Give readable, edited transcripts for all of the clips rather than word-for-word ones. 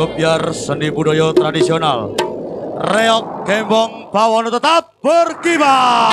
Kebiar seni budaya tradisional reok gembong bawono tetap berkibar.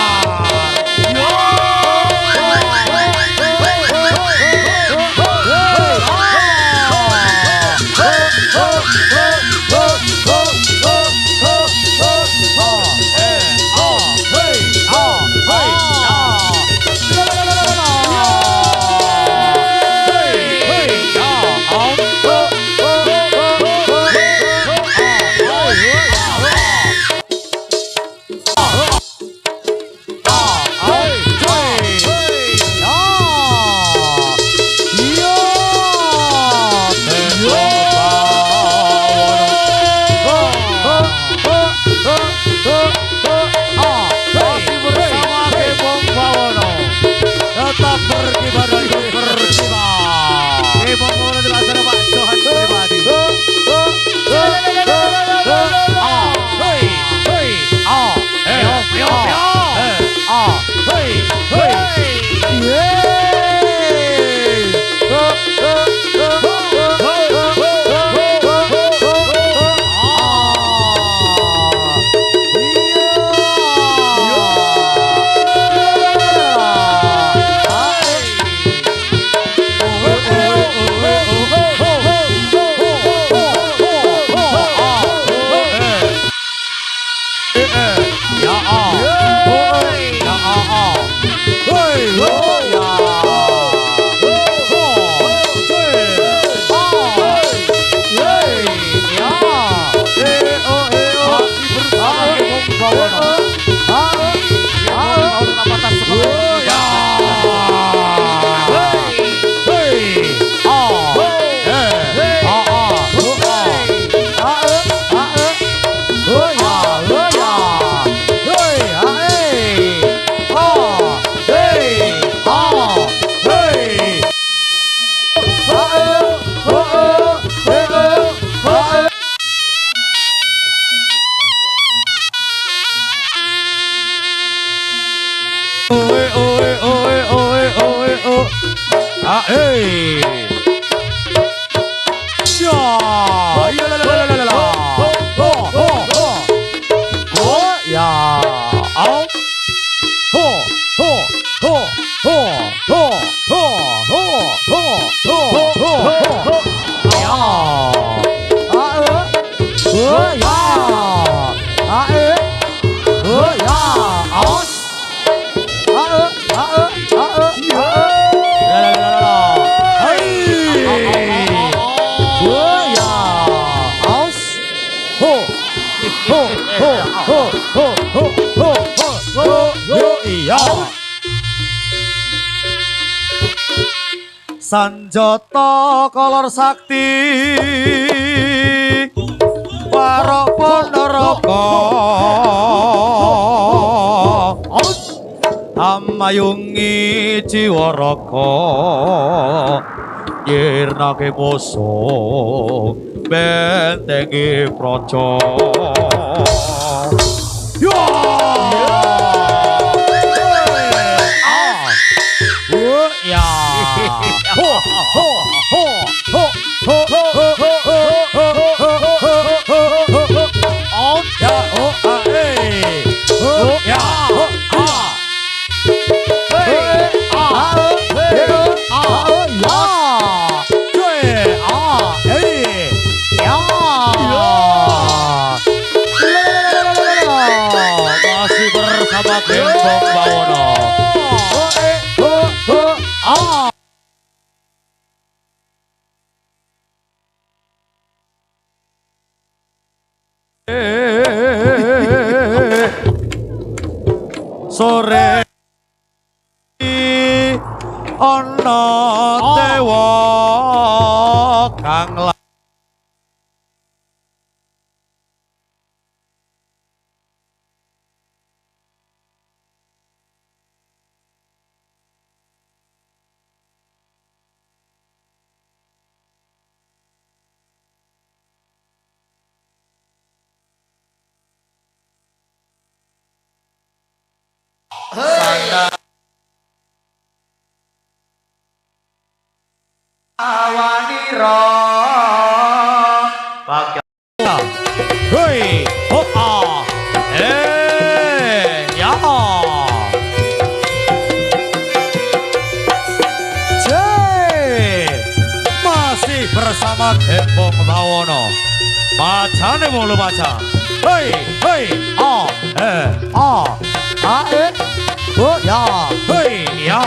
Sanjata kolor sakti warok ponorogo amayungi jiwaraka yirnake musuh bentengi praja masih bersama Gembong Bawono. Sore ana dewa kang awanira bersama Gembong Bawono. Macane mulu maca. Hei, hei, oh ya, hei, ya.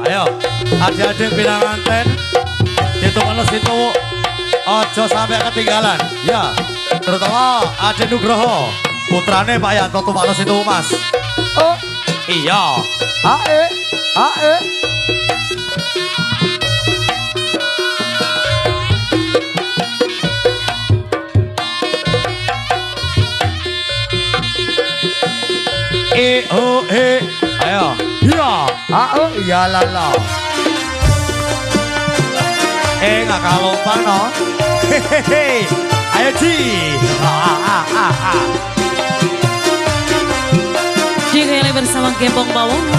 Ayo, adik-adik pinanganten itu males itu ojo sampai ketinggalan. Ya, terutama adik Nugroho, putrane Pak Yanto tuh males itu Mas. oh Iya. Ayo. Ya. ya lala. Nggak kalompan no. Hehehe. Ayo Ji. Direle bersama Gembong Bawono.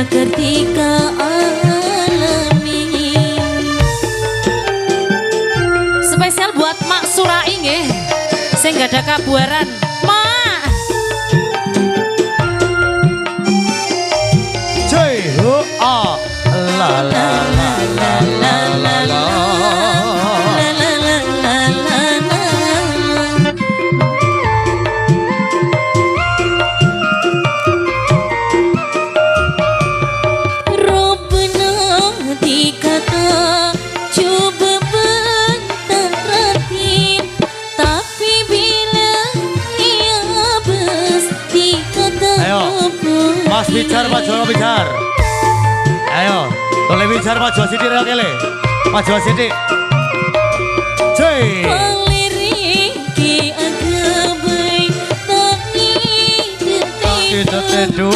Ketika alami spesial buat Mak Surai nggih sing gak ada kabuaran Mak La la la la la la la. Mas bicar, Mas Jono bicar. Ayo, boleh bicar Mas Jono Siti rel kele. Mas Jono Siti. Cuy. Peliriki agabai tapi detedu.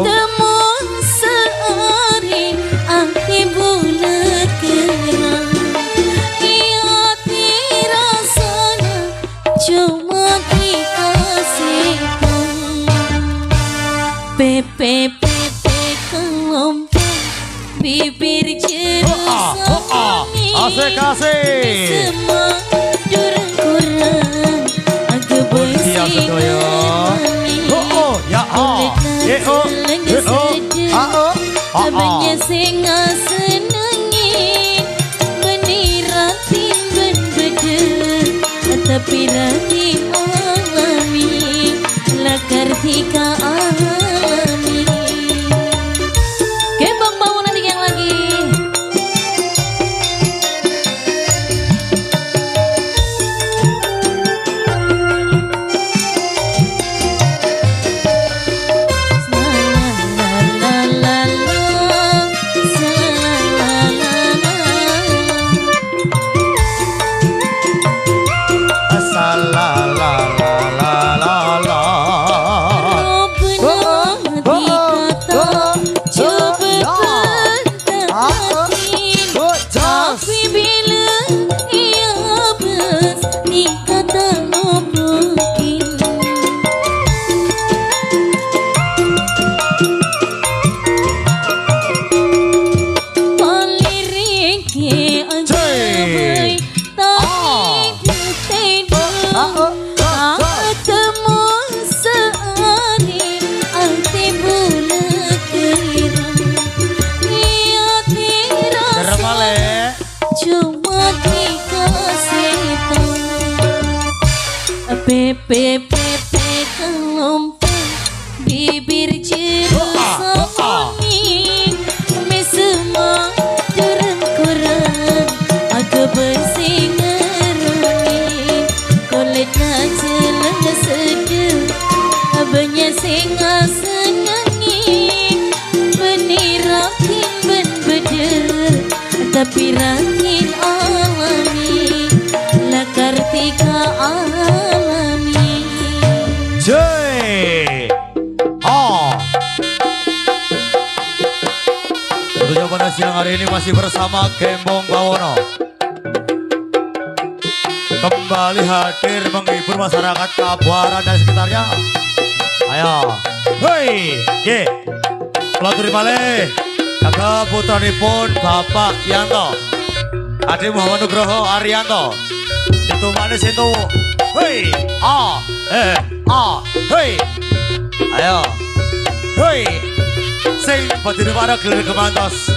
Ketemu sehari anti bulat kerang. Ia tirasana cuma dikasih. Pepe kelompok bibir jeruk asik asik semua durang kurang agak bersih abangnya singa senengin meniratin ben-beden tapi rati alami lakar tika alami Gembong Bawono yang lagi Pepe kelompok bibir jeruk soponi mesema durang kurang agak bersih ngeruni kolet na jelang sedih abangnya singa senangin benirakin ben beder tapi rakin siang hari ini masih bersama Gembong Bawono. Kembali hadir menghibur masyarakat Kabuaran dan sekitarnya. Ayo, hei, ye, pelaturi malih, kakak putranipun Bapak Yanto, Ade Muhammad Nugroho Arianto, itu manis itu, hei, hei, ayo, hei, sing berdiri pada gelir kemantos.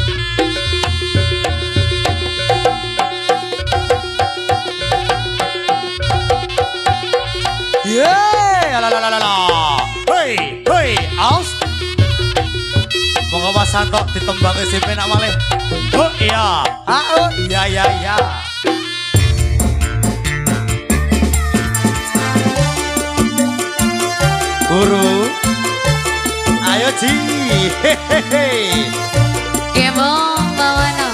Yeay, hei, hei, aus. Monggo Mas Santo ditembang SMP nak malih. Oh iya, oh iya. Guru, ayo Ji, hehehe. Gembong Bawono.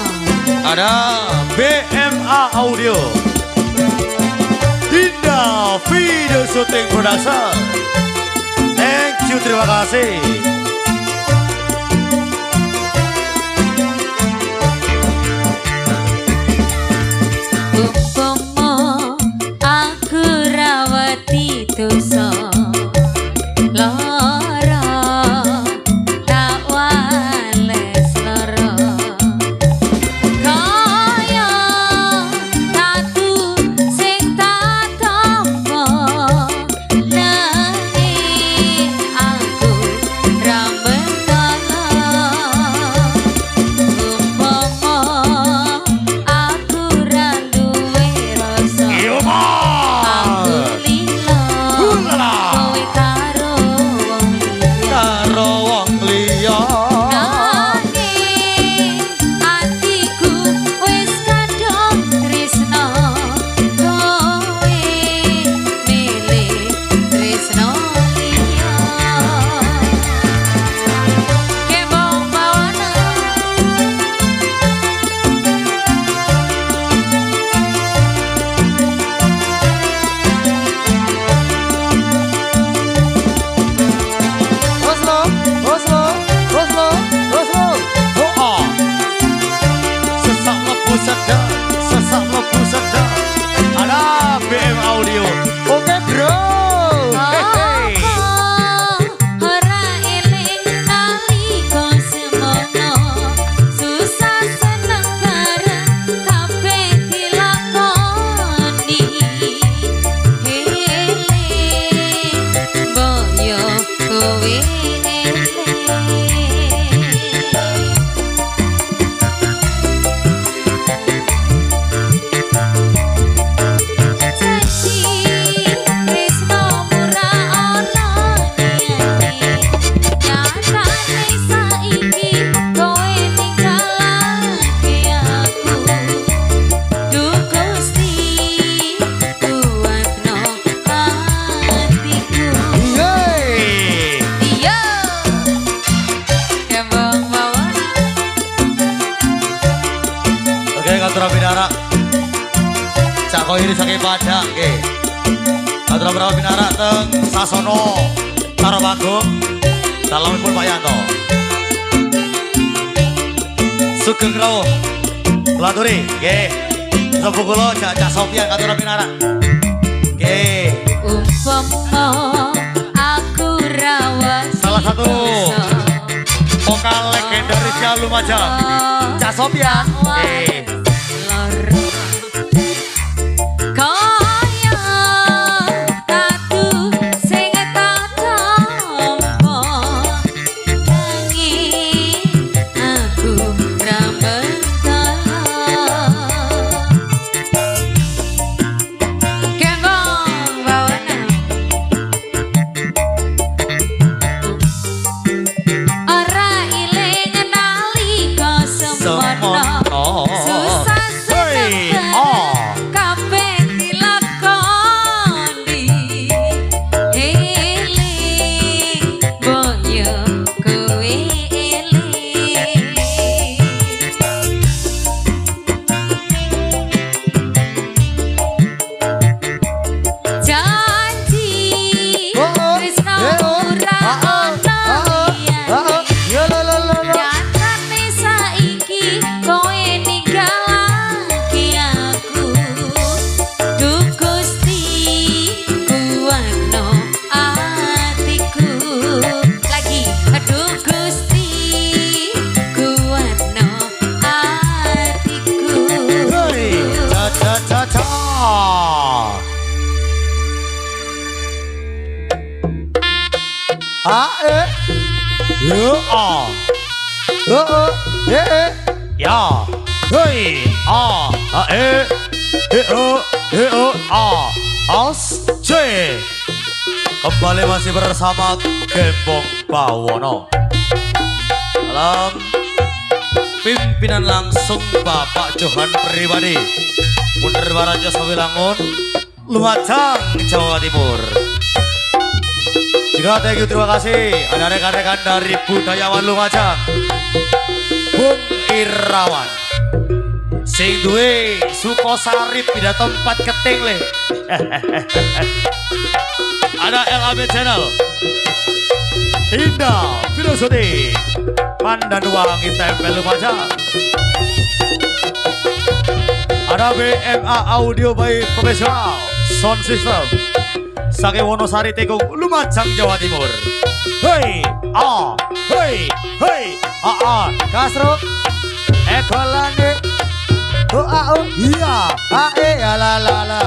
Ada BMA Audio, Dinda Video Shooting Production. Thank you, terima kasih. Umpama aku rawati dosa lara tak wales lara kaya tatu sing tak tampa nanging aku ra mentala umpama aku ra duwe rasa kowe karo wong liya Karo wong liya. nanging atiku wis kadung tresno kowe milih tresno liya Gembong Bawono. Oslo. Oh, sesak lebu sedap. Ada BM Audio. Oke bro. Hehe. Ora eling nalika semono susah seneng bareng kabeh dilakoni eling boyo kowe Yeay. Iya, Gembong Bawono. Oke, Katura Binara. Cak ini saking Padang, oke. Katura Berapa Binara teng Sasono, Tarobagung, salamipun Pak Yanto. Sugeng Rawuh, pelaturi, oke. Sepuh kula Cak Sofian Katura Binara. Oke. Umpama aku rawat Salah satu vokal legendarisnya Lumajang, Cak Sofian. Oke. kaya tatu sing tak tampa nanging aku ra mentala Gembong Bawono. Ora iling nalika semono susah Hey, seneng kabeh dilakoni eling boyo kowe eling janji tresno ora ono liyane nyatane saiki A Yo ah. O Ya. Hei. As. C. Kembali masih bersama Gembong Bawono. Dalam pimpinan langsung Bapak Johan Pribadi. Mundur Baraja Sawilangun, Lumajang, Jawa Timur. Juga thank you, terima kasih. Ada rekan-rekan dari Budayawan Lumajang. Bung Irawan. Sing duwe Sukosari pindah tempat keting le. Ada LAB Channel. Indah Filosofi. Pandan Wangi Tempel Lumajang. Ada BMA Audio by Professional Sound System. Sake Wonosari Tekung Lumajang Jawa Timur. Hei, Kasro Ekolane O A O iya, A E ya la la la